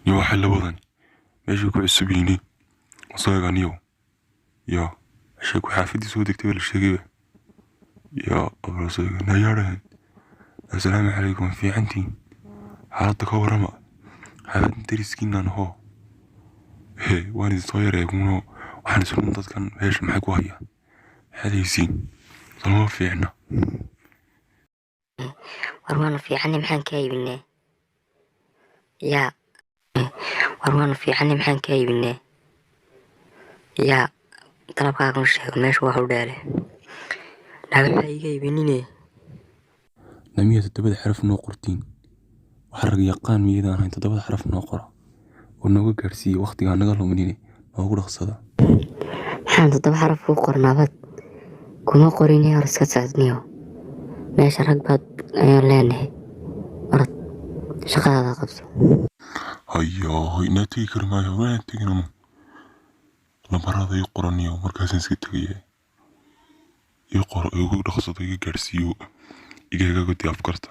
يو حل وضني ماشي كويس سبيني وصايغ نيو يا شكو حافظي سودك تبل الشقيبة يا أبو صايغ نيارين السلام عليكم في عندي حالتك هو رمى حالتني تريسكين أنا هو هي واني صاير يكونوا وحنا سلون كان هيش معك وهي هذا يسين طالما في عنا warwaanu fiicanay maxaan ka iibinaa yaa warwaanu fiicanay maxaan ka iibinaa yaa dalabkaagan sheego meesha waa u dheele naga iga iibinine نمية تدبد حرف نو قرتين وحرق يقان ميدان هاي تدبد حرف نو قرا ونوغا كارسي وقتي aan naga luminine noogu dhaqsada maxaan toddoba xaraf ku qornaabad kuma qorinay hor iska socodniyo meesha rag baad ayaan leenahay orod shaqadaada qabso hayo inaa tegi kari maayo waan teginano lambarada ii qoraniyo markaasaan iska tegaya ii qoro igu dhaqsado iga gaarsiiyo igaga gudi afkarta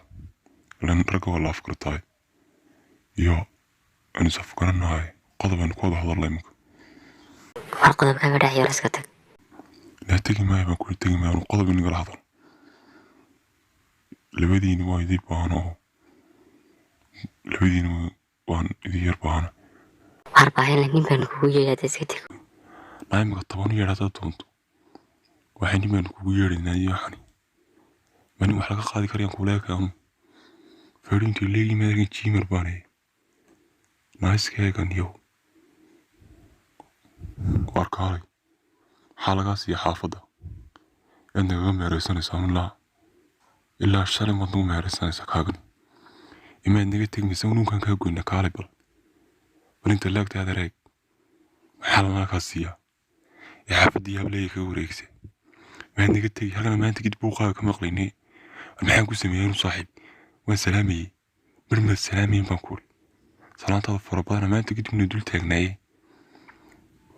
lan ragga waa la afkartaay iyo aan is afgaranahay qodobaan ku wada hadalnay imika war qodobkaaga dhex yar iska tag inaa tegi maayo baan kula tegi maayo qodob inagala hadal labadiina waa idii baahan oo labadiina waan idii yar baahan war baahina nin baan kugu yeedhay iska tag naimika 10 yeer hadaad doonto waxay nin baan kugu yeedhaynaa iyo xani mani wax laga qaadi karayaan kuleekaanu fariintii leegi meegan jiimar baanay naiskaagan yow warkaalay waxaa lagaa siiya xaafadda aad nagaga meeraysanaysaa unlaa ilaa shalay maad nagu meeraysanaysaa kaagani imaad naga tegmaysa unuunkaan kaa goyna kaalay bal inta laagtaada reeg maxaa lanaa kaa siiyaa ee xaafadda yaableeya kaga wareegsay maad naga tegi halkana maanta gid buuqaaga ka maqlaynay maxaan ku sameeyay inu saaxiib waan salaamayey marmaad salaamayin baan kuuri salaantaada fara badana maanta kadibna dul taagnaayey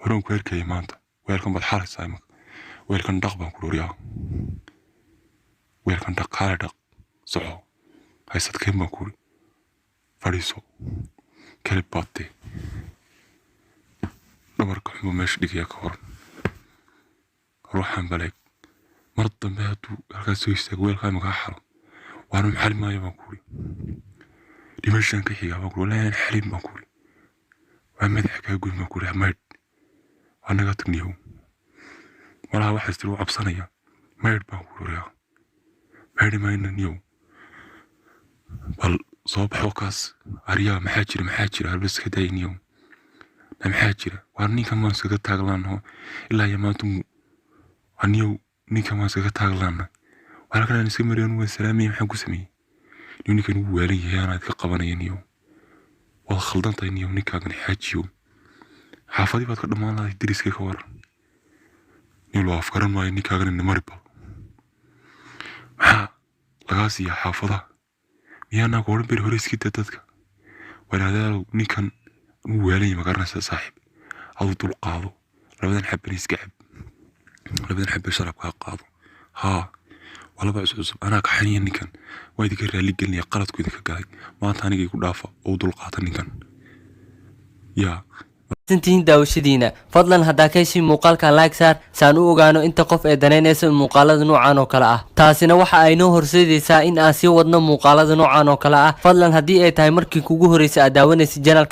horaan ku arkayay maanta weelkan baad xalaysaa imaka weelkan dhaq baan ku dhoriyaa weelkan dhaq kaale dhaq soco haysadkeen baan kuuri fadhiiso kalib baadtee dhabarka xunba meesha dhigaya ka horan ruuxaan baleeg mar dambe hadduu halkaas soo istaago weelkaa imakaa xalo waana maxali maayo baan kuuri dhimashaan ka xigaa baan kuuri walaahi aan xalin baan kuuri waa madaxa kaa goyn baan kuuri maydh waa naga tagniyow malaha waxaas tiri u cabsanaya maydh baan kuuri yaa maydhi mayna niyow bal soo baxo kaas ariyaa maxaa jira halba iska daaya niyow na maxaa jira waa ninkan maan iskaga taaglaanaho ilaa iyo maanta aniyow ninkan maan iskaga taaglaana waa halkan aan iska mariyaan waan salaamaya maxaan ku sameeyey niyow ninkan ugu waalan yahay aanaad ka qabanaya niyow waad khaldan tahay niyow ninkaagan xaajiyow xaafadii baad ka dhammaan lahayd deriska ka waran niyow loo afgaran maayo ninkaagan ina mari bal maxaa lagaa siiyaa xaafadaha miyaanaa ku odhan beri hore iskida dadka walaalaalow ninkan ugu waalan yahay magaranaysaa saaxiib aduu dul qaado labadan xabban iska cab labadan xabban sharabkaa qaado haa walaba cusub anaa ka xaniya ninkan waa idinka raali gelinaya qaladku idinka galay maanta aniga igu dhaafa oo dul qaata ninkan yaa intiin daawashadiina fadlan haddaa ka heshiin muuqaalkan like saar saan u ogaano inta qof ee danaynaysa muuqaalada noocan oo kale ah taasina waxa ay noo horseedaysaa in aan sii wadno muuqaalada noocan oo kale ah fadlan haddii ay tahay markii kugu horreysay aad daawanaysa channelka